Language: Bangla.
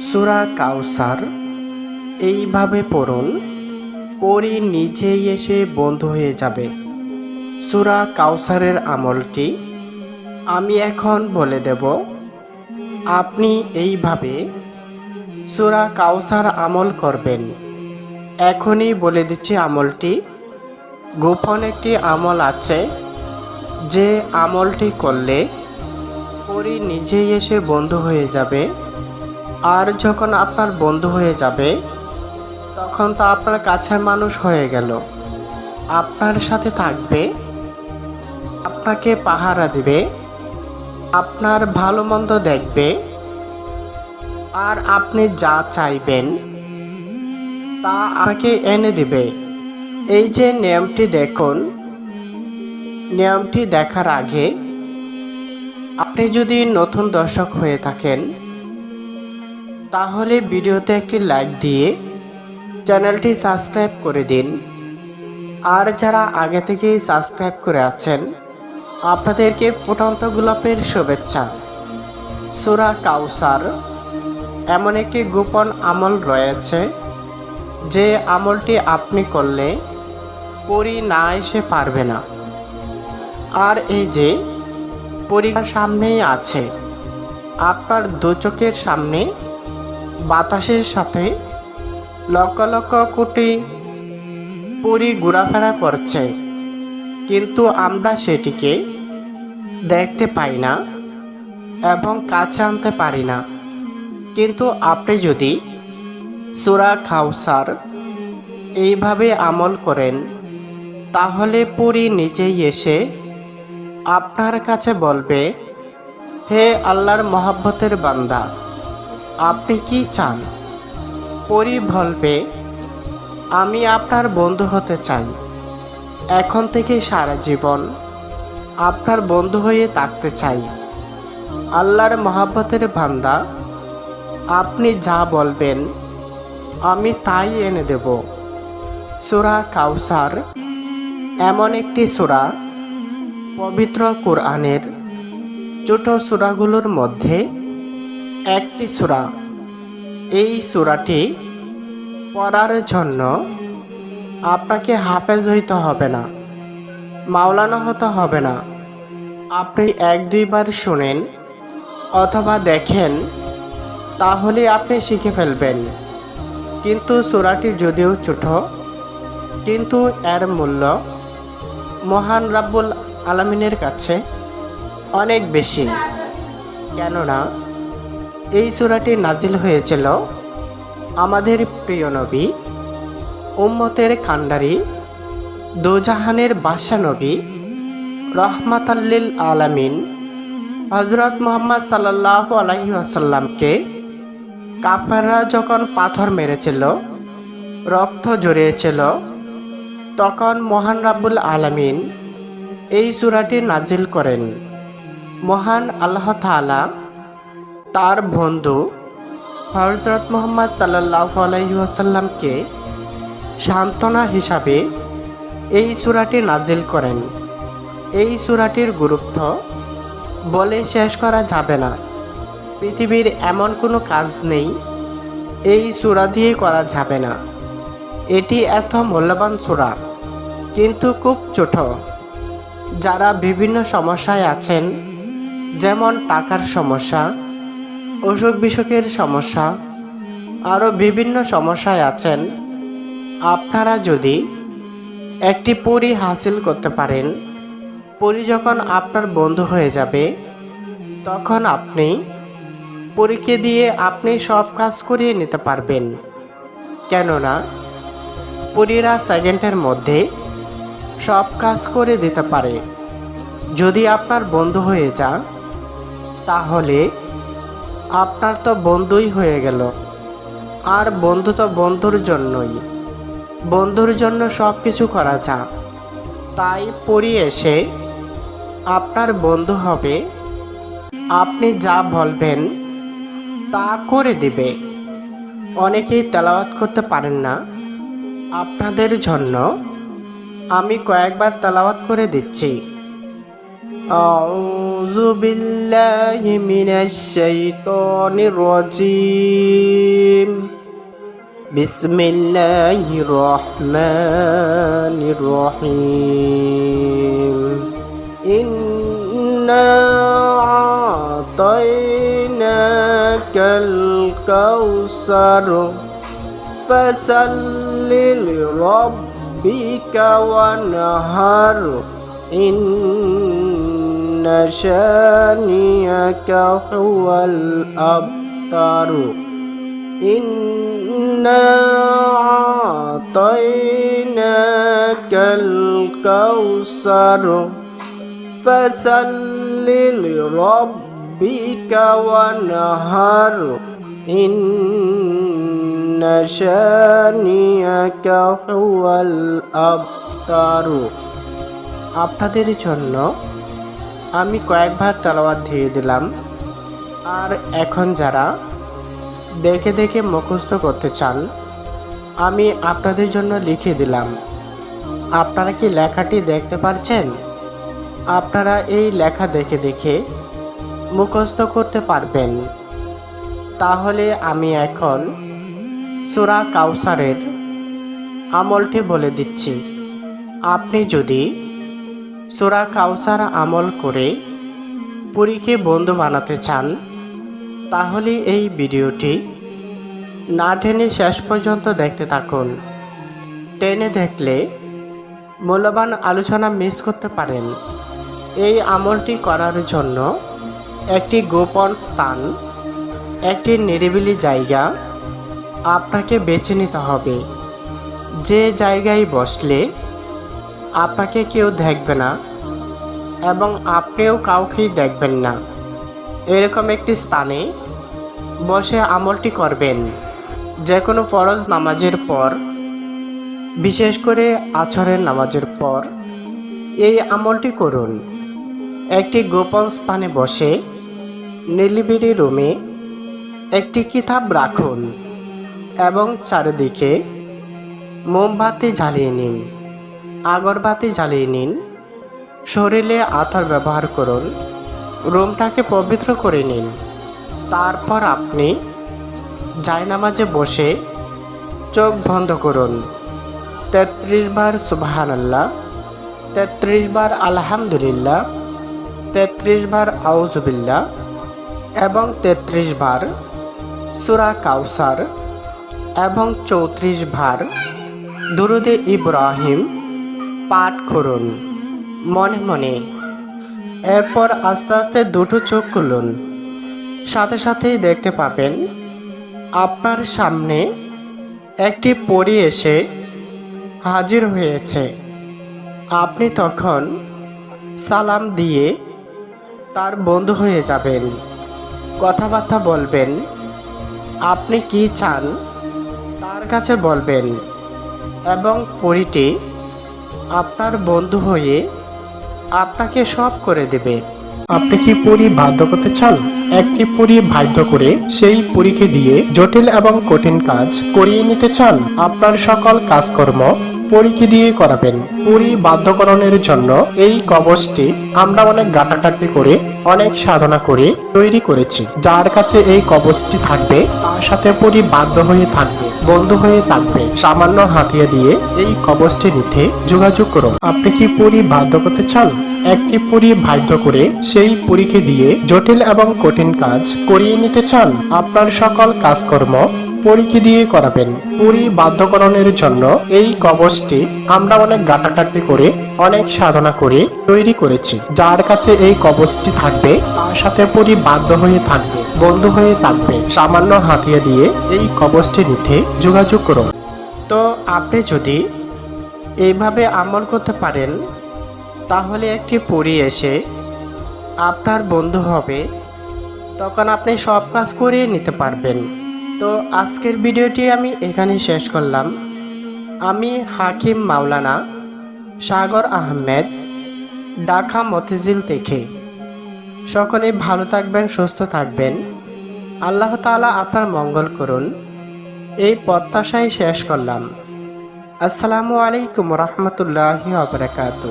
সূরা কাউসার এইভাবে পড়ুন, পড়ি নিজেই এসে বন্ধ হয়ে যাবে। সূরা কাউসারের আমলটি আমি এখন বলে দেব। আপনি এইভাবে সূরা কাউসার আমল করবেন। এখনই বলে দিচ্ছি আমলটি। গোপন একটি আমল আছে, যে আমলটি করলে পরি নিজেই এসে বন্ধ হয়ে যাবে। আর যখন আপনার বন্ধু হয়ে যাবে, তখন তো আপনার কাছের মানুষ হয়ে গেল, আপনার সাথে থাকবে, আপনাকে পাহারা দিবে, আপনার ভালো মন্দ দেখবে, আর আপনি যা চাইবেন তা আপনাকে এনে দিবে। এই যে নিয়মটি দেখুন, নিয়মটি দেখার আগে আপনি যদি নতুন দর্শক হয়ে থাকেন, তাহলে ভিডিওতে একটি লাইক দিয়ে চ্যানেলটি সাবস্ক্রাইব করে দিন। আর যারা আগে থেকেই সাবস্ক্রাইব করে আছেন, আপনাদেরকে ফুটন্ত গোলাপের শুভেচ্ছা। সূরা কাউসার এমন একটি গোপন আমল রয়েছে, যে আমলটি আপনি করলে পরি না এসে পারবে না। আর এই যে পরীক্ষার সামনেই আছে, আপনার দু চোখের সামনে বাতাসের সাথে লক্ষ লক্ষ কোটি পরি ঘোরাফেরা করছে, কিন্তু আমরা সেটিকে দেখতে পাই না এবং কাছে আনতে পারি না। কিন্তু আপনি যদি সূরা কাউসার এইভাবে আমল করেন, তাহলে পরি নিজেই এসে আপনার কাছে বলবে, হে আল্লাহর মহব্বতের বান্দা, আপনি কি চান? পরি বলবে, আমি আপনার বন্ধু হতে চাই। এখন থেকে সারা জীবন আপনার বন্ধু হয়ে থাকতে চাই। আল্লাহর মহব্বতের বান্দা, আপনি যা বলবেন আমি তাই এনে দেব। সূরা কাউসার এমন একটি সূরা, পবিত্র কোরআনের ছোট সূরাগুলোর মধ্যে একটি সূরা। এই সূরাটি পড়ার জন্য আপনাকে হাফেজ হইতে হবে না, মাওলানা হতে হবে না। আপনি এক দুইবার শুনেন অথবা দেখেন, তাহলে আপনি শিখে ফেলবেন। কিন্তু সূরাটি যদিও ছোট, কিন্তু এর মূল্য মহান রাব্বুল আলামিনের কাছে অনেক বেশি। কেননা এই সূরাটি নাজিল হয়েছিল আমাদের প্রিয় নবী, উম্মতের কান্ডারি, দোজাহানের বাদশা নবী, রহমাতাল লিল আলামিন হযরত মুহাম্মদ সাল্লাল্লাহু আলাইহি ওয়াসাল্লামকে কাফেররা যখন পাথর মেরেছিল, রক্ত ঝরিয়েছিল, তখন মহান রাব্বুল আলামিন এই সূরাটি নাজিল করেন। মহান আল্লাহ তাআলা তার বন্ধু হযরত মুহাম্মদ সাল্লাল্লাহু আলাইহি ওয়াসাল্লামকে সান্ত্বনা হিসাবে এই সূরাটি নাজিল করেন। এই সূরাটির গুরুত্ব বলে শেষ করা যাবে না। পৃথিবীর এমন কোনো কাজ নেই এই সূরা দিয়ে করা যাবে না। এটি এত মূল্যবান সূরা, কিন্তু খুব ছোট। যারা বিভিন্ন সমস্যায় আছেন, যেমন টাকার সমস্যা, অসুখ বিসুখের সমস্যা, আরও বিভিন্ন সমস্যায় আছেন, আপনারা যদি একটি পরি হাসিল করতে পারেন, পরি যখন আপনার বন্ধু হয়ে যাবে, তখন আপনি পরীকে দিয়ে আপনি সব কাজ করিয়ে নিতে পারবেন। কেননা পরীরা সেকেন্ডের মধ্যে সব কাজ করে দিতে পারে। যদি আপনার বন্ধু হয়ে যান, তাহলে আপনার তো বন্ধুই হয়ে গেল। আর বন্ধু তো বন্ধুর জন্যই, বন্ধুর জন্য সব কিছু করা যায়। তাই পরি এসে আপনার বন্ধু হবে, আপনি যা বলবেন তা করে দিবে। অনেকেই তেলাওয়াত করতে পারেন না, আপনাদের জন্য আমি কয়েকবার তেলাওয়াত করে দিচ্ছি। আউযু বিল্লাহি মিনাশ শাইতানির রাজীম। বিসমিল্লাহির রহমানির রহিম। ইন্না আতাইনাকাল কাউসার ফাসাল্লি লিরাব্বিকা ওয়ানহার ইন্না শানিয়াকা হুয়াল আবতার। ইন্না আতাইনাকাল কাউসার ফাসাল্লি লিরাব্বিকা ওয়ানহার ইন্না শানিয়াকা হুয়াল আবতার। আপনাদের জন্য আমি কয়েকবার তেলাওয়াত দিয়ে দিলাম, আর এখন যারা দেখে দেখে মুখস্থ করতে চান আমি আপনাদের জন্য লিখে দিলাম। আপনারা কি লেখাটি দেখতে পারছেন? আপনারা এই লেখা দেখে দেখে মুখস্থ করতে পারবেন। তাহলে আমি এখন সূরা কাউসারের আমলটি বলে দিচ্ছি। আপনি যদি সূরা কাউসার আমল করে পুরীকে বন্ধু বানাতে চান তাহলে এই ভিডিওটি না টেনে শেষ পর্যন্ত দেখতে থাকুন। টেনে দেখলে মূল্যবান আলোচনা মিস করতে পারেন। এই আমলটি করার জন্য একটি গোপন স্থান, একটি নিরিবিলি জায়গা আপনাকে বেছে নিতে হবে। যে জায়গায় বসলে আপনাকে কেউ দেখবে না এবং আপনিও কাউকেই দেখবেন না, এরকম একটি স্থানে বসে আমলটি করবেন। যে কোনো ফরজ নামাজের পর, বিশেষ করে আসরের নামাজের পর এই আমলটি করুন। একটি গোপন স্থানে বসে নিরিবিলি রুমে একটি কিতাব রাখুন এবং চারিদিকে মোমবাতি জ্বালিয়ে নিন, আগরবাতি জ্বালিয়ে নিন। শরীরে আতর ব্যবহার করুন, রুমটাকে পবিত্র করে নিন। তারপর আপনি জায়নামাজে বসে চোখ বন্ধ করুন। 33 বার সুবহানাল্লাহ, 33 বার আলহামদুলিল্লাহ, 33 বার আউযুবিল্লাহ এবং 33 বার সূরা কাউসার এবং 34 বার দুরূদে ইব্রাহিম পাঠ করুন মনে মনে। এরপর আস্তে আস্তে দুটো চোখ খুলুন। সাথে সাথেই দেখতে পাবেন আপনার সামনে একটি পরী এসে হাজির হয়েছে। আপনি তখন সালাম দিয়ে তার বন্ধু হয়ে যাবেন, কথাবার্তা বলবেন। আপনি কি চান তার কাছে বলবেন এবং পরীটি আপনার বন্ধু হয়ে আপনাকে সব করে দেবে। আপনি কি পরী বাধ্য করতে চান? একটি পরী বাধ্য করে সেই পরীকে দিয়ে জটিল এবং কঠিন কাজ করিয়ে নিতে চান? আপনার সকল কাজকর্ম পরীকে দিয়ে করাবেন। পরী বাধ্যকরণের জন্য এই কবচটি আমরা অনেক ঘাটাঘাটি করে, অনেক সাধনা করে তৈরি করেছি। যার কাছে এই কবচটি থাকবে তার সাথে পরী বাধ্য হয়ে থাকবে, বন্ধু হয়ে থাকবে। সামান্য হাতিয়া দিয়ে এই কবচটি নিতে যোগাযোগ করুন। আপনি কি পরী বাধ্য করতে চান? একটি পরী বাধ্য করে সেই পরীকে দিয়ে জটিল এবং কঠিন কাজ করিয়ে নিতে চান? আপনার সকল কাজকর্ম পরীকে দিয়ে করাবেন। পরী বাধ্যকরণের জন্য এই কবচটি আমরা অনেক ঘাটাঘাটি করে, অনেক সাধনা করে তৈরি করেছি। যার কাছে এই কবচটি থাকবে তার সাথে পরী বাধ্য হয়ে থাকবে, বন্ধু হয়ে থাকবে। সামান্য হাতিয়া দিয়ে এই কবচটি নিতে যোগাযোগ করুন। তো আপনি যদি এইভাবে আমল করতে পারেন তাহলে একটি পরী এসে আপনার বন্ধু হবে, তখন আপনি সব কাজ করিয়ে নিতে পারবেন। তো আজকের ভিডিওটি আমি এখানে শেষ করলাম। আমি হাকিম মাওলানা সাগর আহমেদ, ঢাকা মতিঝিল থেকে। সকলে ভালো থাকবেন, সুস্থ থাকবেন। আল্লাহ তাআলা আপনার মঙ্গল করুন, এই প্রত্যাশাই শেষ করলাম। আসসালামু আলাইকুম রহমতুল্লাহি ওয়া বারাকাতুহু।